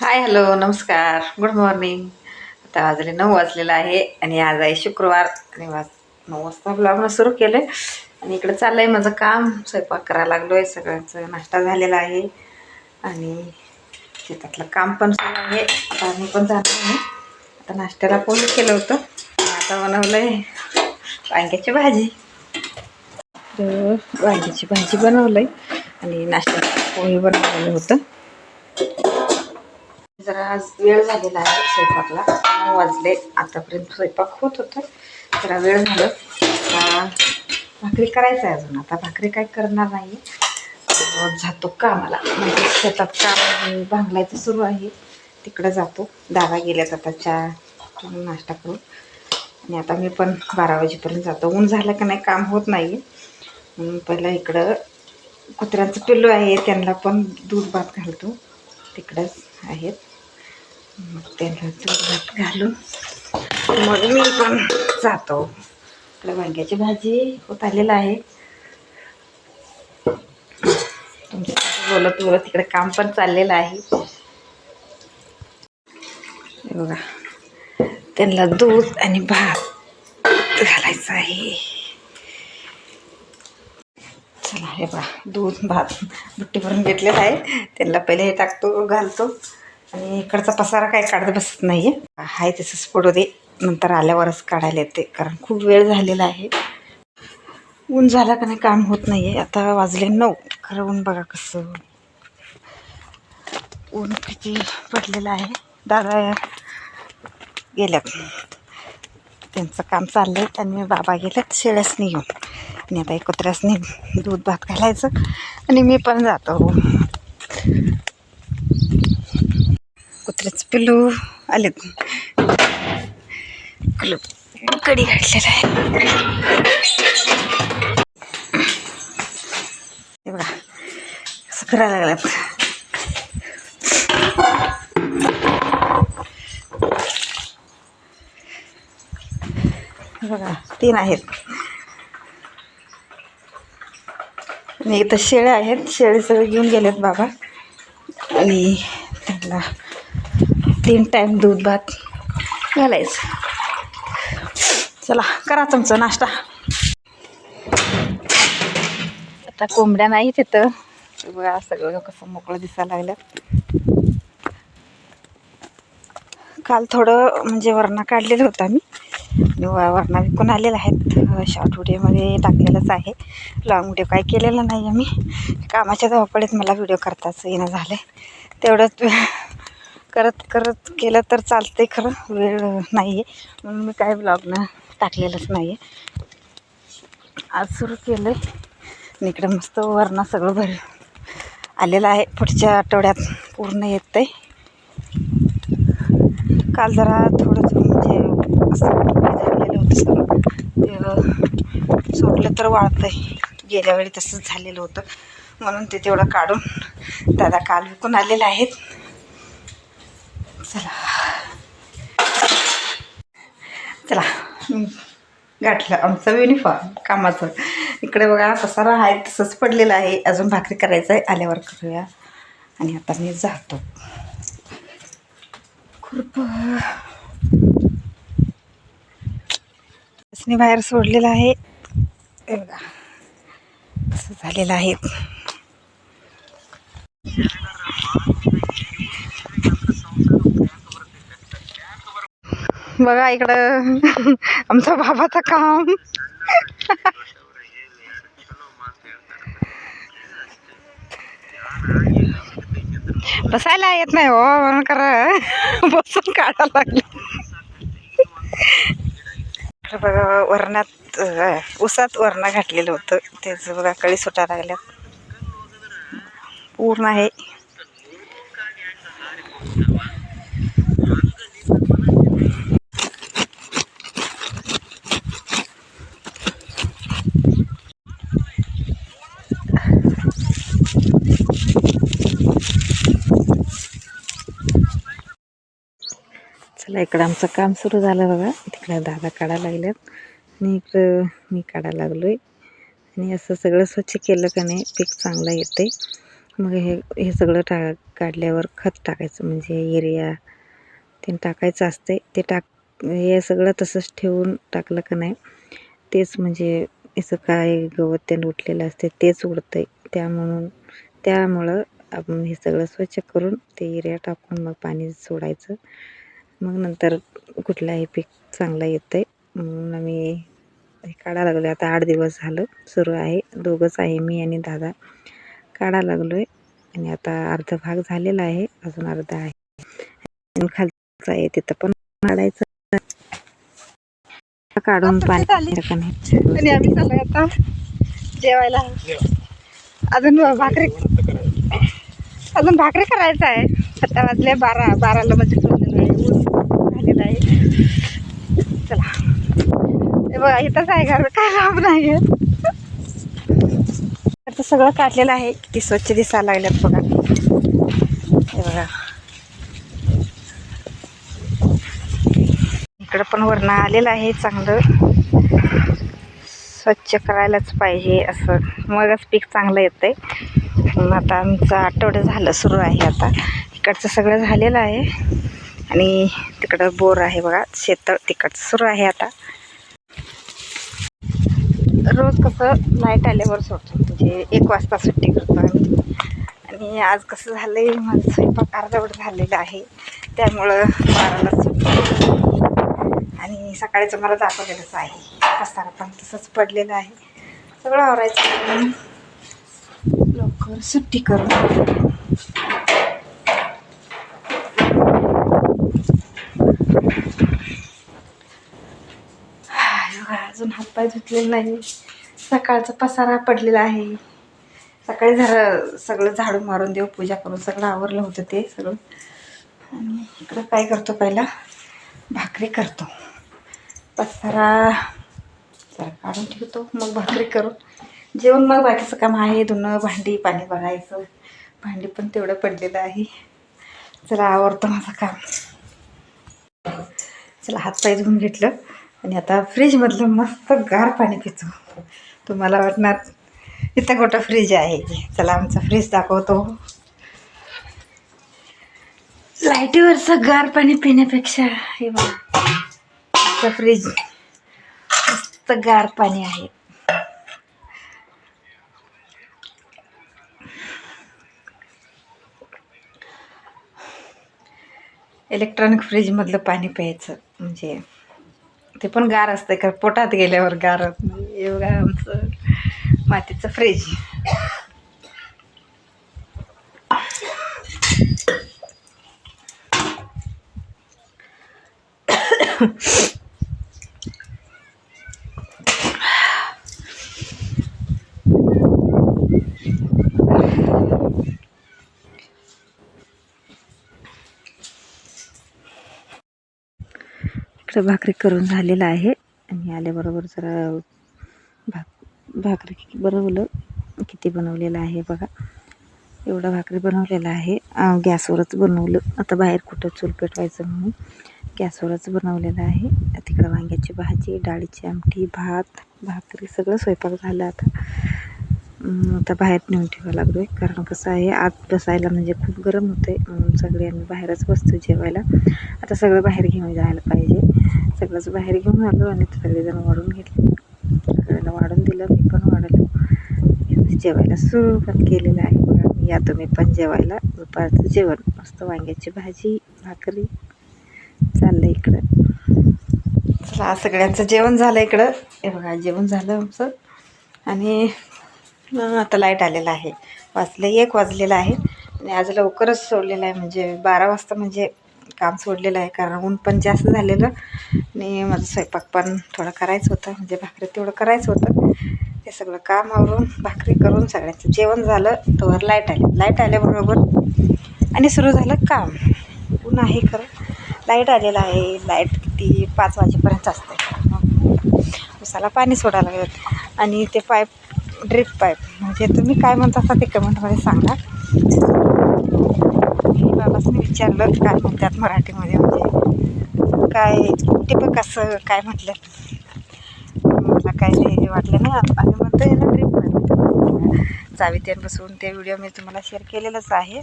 Hi hello नमस्कार good morning. आता वाजले 9 वाजलेला आहे आणि आज आहे शुक्रवार आणि 9 वाजता ब्लॉगनं सुरू केलं आहे. आणि इकडं चाललं आहे माझं काम, स्वयंपाक करायला लागलो आहे. सगळ्यांचं नाश्ता झालेला आहे आणि शेतातलं काम पण सुरू आहे. आता आम्ही पण जाणार आहे. आता नाश्त्याला पोहे केलं होतं आणि आता बनवलं आहे वांग्याची भाजी. तर वांग्याची भाजी बनवलं आहे आणि नाश्त्याला पोहे बनवलेलं होतं. जरा आज वेळ झालेला आहे स्वयंपाकला, 9 वाजले. आतापर्यंत स्वयंपाक होत होता, जरा वेळ झालं. आता भाकरी करायचं आहे अजून. आता भाकरी काय करणार नाही, जातो कामाला. म्हणजे शेतात काम भांगलायचं सुरू आहे, तिकडं जातो. दादा गेल्यात आता चहा नाश्ता करून आणि आता मी पण 12 वाजेपर्यंत जातो. ऊन झालं का नाही काम होत नाही. पहिलं इकडं कुत्र्यांचं पिल्लू आहे, त्यांना पण दूध भात घालतो, तिकडंच आहेत. मग त्यांना दूध भात घालून मग मी पण जातो. इकडे वांग्याची भाजी होत आलेलं आहे. तुमच्यासाठी बोलत बोलत तिकडे काम पण चाललेलं आहे. बघा, त्यांना दूध आणि भात घालायचं आहे. चला हे बघा, दूध भात बुट्टी भरून घेतलेला आहे. त्यांना पहिले हे टाकतो, घालतो आणि इकडचा पसारा काय काढत बसत नाही आहे. तसंच पडू दे, नंतर आल्यावरच काढायला येते, कारण खूप वेळ झालेला आहे. ऊन झाला का नाही काम होत नाही आहे. आता वाजले 9. खरं ऊन बघा कसं, ऊन किती पडलेलं आहे. दादा गेल्यात, त्यांचं काम चाललं आहे आणि बाबा गेल्यात शेळ्यासनी घेऊन. आणि आता कुत्र्यासनी दूध भात घालायचं आणि मी पण जातो. कुत्र्याचं पिल्लू आलेत, कडी घातलेला आहे. हे बघा कसं फिरायला लागल्यात. बघा 3 आहेत आणि इथं शेळ्या आहेत. शेळी सगळे घेऊन गेलेत बाबा आणि त्यांना 3 टाईम दूध भात घालायचं. चला करा तुमचा नाश्ता. आता कोंबड्या नाही तिथं, बघा सगळं कसं मोकळं दिसायला लागलं. काल थोडं म्हणजे वरणा काढलेलं होतं आम्ही आणि वरणा विकून आलेला आहेत. शॉर्ट व्हिडिओमध्ये टाकलेलंच आहे, लॉंग व्हिडिओ काय केलेला नाही आम्ही. कामाच्या धावपळीत मला व्हिडिओ करताच येणं झालं आहे. तेवढंच करत करत केलं तर चालते, खरं वेळ नाही आहे म्हणून मी काय ब्लॉगनं टाकलेलंच नाही आहे. आज सुरू केलं आहे आणि इकडं मस्त वरणा सगळं भर आलेलं आहे. पुढच्या आठवड्यात पूर्ण येतं आहे. काल जरा थोडंसं म्हणजे असं झालेलं होतं सगळं, ते सोडलं तर वाळतं आहे. गेल्या वेळी तसंच झालेलं होतं म्हणून ते तेवढं काढून दादा काल विकून आलेलं आहेत. चला गाठलं आमचं युनिफॉर्म कामाचं. इकडे बघा पसारा आहे तसंच पडलेलं आहे, अजून भाकरी करायचं आहे, आल्यावर करूया. आणि आता मी जातो. खुरपणी बाहेर सोडलेलं आहे, हे बघा असं झालेलं आहे. बघा इकडं आमचा बाबाचं काम. बसायला येत नाही हो, म्हणून करा बसून काढायला लागले. बघा वरणात उसात वरणा घातलेलं होतं, त्याचं बघा कळी सुटायला लागल्यात पूर्ण आहे. चला इकडं आमचं काम सुरू झालं बघा. तिकडं दादा काढायला लागल्यात आणि इकडं मी काढायला लागलो आहे. आणि असं सगळं स्वच्छ केलं का नाही पीक चांगलं येते. मग हे सगळं काढल्यावर खत टाकायचं, म्हणजे युरिया ते टाकायचं असते. ते हे सगळं तसंच ठेवून टाकलं का नाही, तेच म्हणजे असं काय गवत त्यानं उठलेलं असते तेच उडतं आहे. त्यामुळं आपण हे सगळं स्वच्छ करून ते युरिया टाकून मग पाणी सोडायचं. मग नंतर कुठलाही पीक चांगलं येतं आहे. म्हणून आम्ही हे काढायला लागलो. आता 8 दिवस झालं सुरू आहे. दोघंच आहे, मी आणि दादा काढायला लागलो आहे. आणि आता अर्धा भाग झालेला आहे, अजून अर्धा आहे. आणि खालचा आहे तिथं पण काढायचं. काढून पाणी आणि आम्ही चाललोय आता जेवायला. अजून भाकरी करायचं आहे. आता वाजले 12ला म्हणजे सोडलेलं आहे, ऊन झालेलं आहे. चला हे बघा, इथंच आहे घर, काय काम नाही आहे. आता सगळं काढलेलं आहे. किती स्वच्छ दिसायला लागल्यात बघा. हे बघा, इकडं पण वरण आलेलं आहे. चांगलं स्वच्छ करायलाच पाहिजे, असं मगच पीक चांगलं येतंय. आता आमचं आठवडं झालं सुरू आहे. आता इकडचं सगळं झालेलं आहे आणि तिकडं बोर आहे बघा, शेततळ तिकडचं सुरू आहे. आता रोज कसं लाईट आल्यावर सोडतो, म्हणजे 1 वाजता सुट्टी करतो आम्ही. आणि आज कसं झालं आहे, माझं स्वयंपाक अर्धवट झालेलं आहे, त्यामुळं 12ला सुट्टी. आणि सकाळीचं मला दाखवलेलंच आहे, पसारा पण तसंच पडलेलं आहे. सगळं आवरायचं लवकर सुट्टी करून. अजून हातपाय धुतलेला नाही. सकाळचा पसारा पडलेला आहे. सकाळी सगळं झाडू मारून देवपूजा करून सगळं आवरलं होतं ते सगळं. आणि इकडं काय करतो, पहिला भाकरी करतो. पसारा जरा काढून ठेवतो, मग भाकरी करून जेवण, मग बाकीचं काम आहे. धुणं भांडी पाणी बघायचं. भांडी पण तेवढं पडलेलं आहे. चला आवरतं माझं काम. चला हातपाय धुवून घेतलं आणि आता फ्रीजमधलं मस्त गार पाणी पितो. तुम्हाला वाटणार इथं कुठं फ्रीज आहे. चला आमचा फ्रीज दाखवतो. लाईटीवरचं गार पाणी पिण्यापेक्षा हे बघा, आमचं फ्रीज मस्त गार पाणी आहे. इलेक्ट्रॉनिक फ्रीजमधलं पाणी प्यायचं म्हणजे ते पण गार असतं, का पोटात गेल्यावर गार होत नाही. एवढं आमचं मातीचं फ्रीज. इकडं भाकरी करून झालेलं आहे आणि आल्याबरोबर जरा भाकरी बनवलं. किती बनवलेलं आहे बघा, एवढं भाकरी बनवलेलं आहे. गॅसवरच बनवलं. आता बाहेर कुठं चूल पेटवायचं म्हणून गॅसवरच बनवलेलं आहे. तिकडं वांग्याची भाजी, डाळीची आमटी, भात, भाकरी सगळं स्वयंपाक झालं. आता बाहेर नेऊन ठेवावं लागलो आहे, कारण कसं आहे आत बसायला म्हणजे खूप गरम होतं आहे. म्हणून सगळे आम्ही बाहेरच बसतो जेवायला. आता सगळं बाहेर घेऊन जायला पाहिजे. सगळंच बाहेर घेऊन आलो आणि सगळेजण वाढून घेतले. सगळ्यांना वाढून दिलं, मी पण वाढलं. जेवायला सुरू पण केलेलं आहे बघा. या तुम्ही पण जेवायला. दुपारचं जेवण मस्त वांग्याची भाजी, भाकरी चाललं इकडं. चला सगळ्यांचं जेवण झालं इकडं. हे बघा जेवण झालं आमचं. आणि आता लाईट आलेलं आहे. 1 वाजलेलं आहे आणि आज लवकरच सोडलेलं आहे, म्हणजे 12 वाजता म्हणजे काम सोडलेलं आहे. कारण ऊन पण जास्त झालेलं आणि माझं स्वयंपाक पण थोडं करायचं होतं, म्हणजे भाकरी तेवढं करायचं होतं. ते सगळं काम आवरून भाकरी करून सगळ्यांचं जेवण झालं तोवर लाईट आल्याबरोबर आणि सुरू झालं काम. ऊन आहे खरं, लाईट आलेलं आहे. लाईट किती 5 वाजेपर्यंत असते. मग उसाला पाणी सोडायला लागलं. आणि ते ड्रीप पाईप म्हणजे तुम्ही काय म्हणता असता ते कमेंटमध्ये सांगा. मी बाबासनी विचारलं काय म्हणतात मराठीमध्ये, म्हणजे काय टिपक असं काय म्हटलं. मला काय ते वाटलं नाही. आम्ही म्हणतो याला ड्रीप पाईप. चावीत्यान बसवून ते व्हिडिओ मी तुम्हाला शेअर केलेलंच आहे.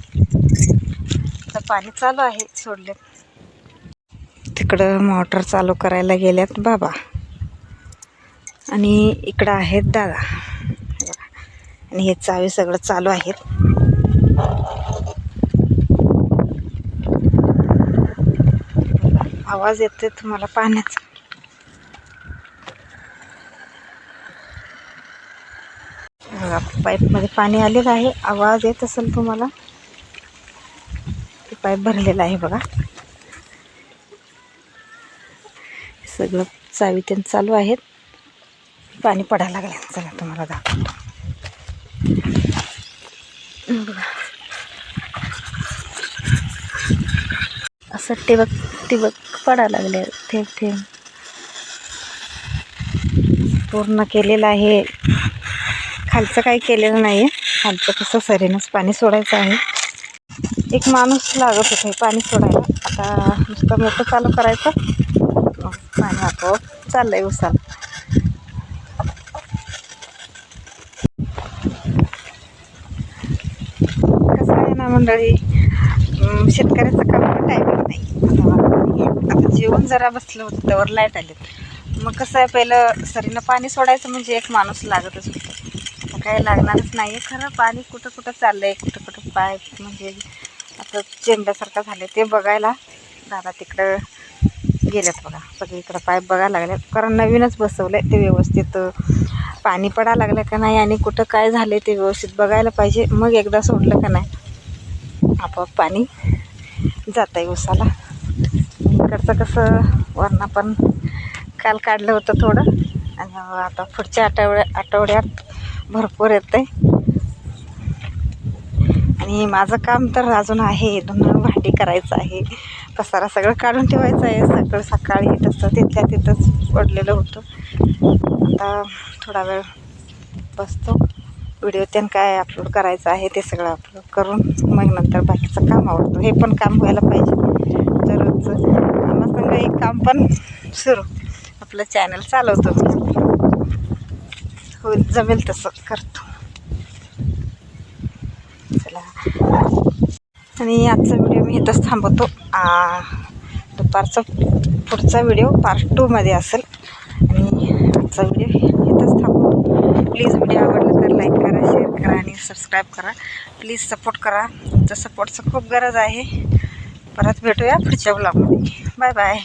तर पाणी चालू आहे सोडले. तिकडं मोटर चालू करायला गेल्यात बाबा आणि इकडं आहेत दादा आणि हे चावी सगळं चालू आहेत. आवाज येतोय तुम्हाला पाण्याचा. बघा पाईपमध्ये पाणी आलेलं आहे. आवाज येत असेल तुम्हाला. ते पाईप भरलेलं आहे बघा. सगळं चावीत्यान चालू आहेत. पाणी पडायला लागलं. चला तुम्हाला दाखवतो. बघा असं टिबक पडायला लागले. थेंब थेंब पूर्ण केलेलं आहे. खालचं काही केलेलं नाही आहे. खालचं कसं सरीनंच पाणी सोडायचं आहे. एक माणूस लागत होते पाणी सोडायला. आता नुसतं मोठं चालू करायचं, पाणी आपोआप चाललंय उसाला. कसं आहे ना मंडळी, शेतकऱ्याचं काम टायमिंग नाही. आता जेवण जरा बसलं होतं त्यावर लाईट आली. मग कसं आहे, पहिलं सरीनं पाणी सोडायचं म्हणजे एक माणूस लागतच होतं. आता काही लागणारच नाही आहे. खरं पाणी कुठं कुठं चाललं आहे, कुठं कुठं पाईप म्हणजे आता चेंब्यासारखं झालं ते बघायला दादा तिकडं गेल्यात बघा. सगळीकडं पाईप बघायला लागले. कारण नवीनच बसवलं आहे. ते व्यवस्थित पाणी पडायला लागलं का नाही आणि कुठं काय झालं ते व्यवस्थित बघायला पाहिजे. मग एकदा सोडलं का नाही आपोआप पाणी जातं आहे उसाला. इकडचं कसं वरनं पण काल काढलं होतं थोडं आणि आता पुढच्या आठवड्यात भरपूर येतं आहे. आणि माझं काम तर अजून आहे. धुणं भांडी करायचं आहे. पसारा सगळं काढून ठेवायचं आहे. सकाळी तसं तिथल्या तिथंच पडलेलं होतं. आता थोडा वेळ बसतो. व्हिडिओ त्यानं काय अपलोड करायचं आहे ते सगळं अपलोड करून मग नंतर बाकीचं काम आवडतो. हे पण काम व्हायला पाहिजे. तरच कामासंग एक काम पण सुरू आपलं चॅनल चालवतो. होईल जमेल तसं करतो. चला आणि आजचा व्हिडिओ मी इथंच थांबवतो. दुपारचा पुढचा व्हिडिओ पार्ट 2 मध्ये असेल. आणि आजचा व्हिडिओ इथंच थांबवतो. प्लीज व्हिडिओ आवडला तर लाईक करा, शेअर करा आणि सबस्क्राईब करा. प्लीज सपोर्ट करा. तुमच्या सपोर्टचं खूप गरज आहे. परत भेटूया पुढच्या ब्लॉगमध्ये. Bye bye.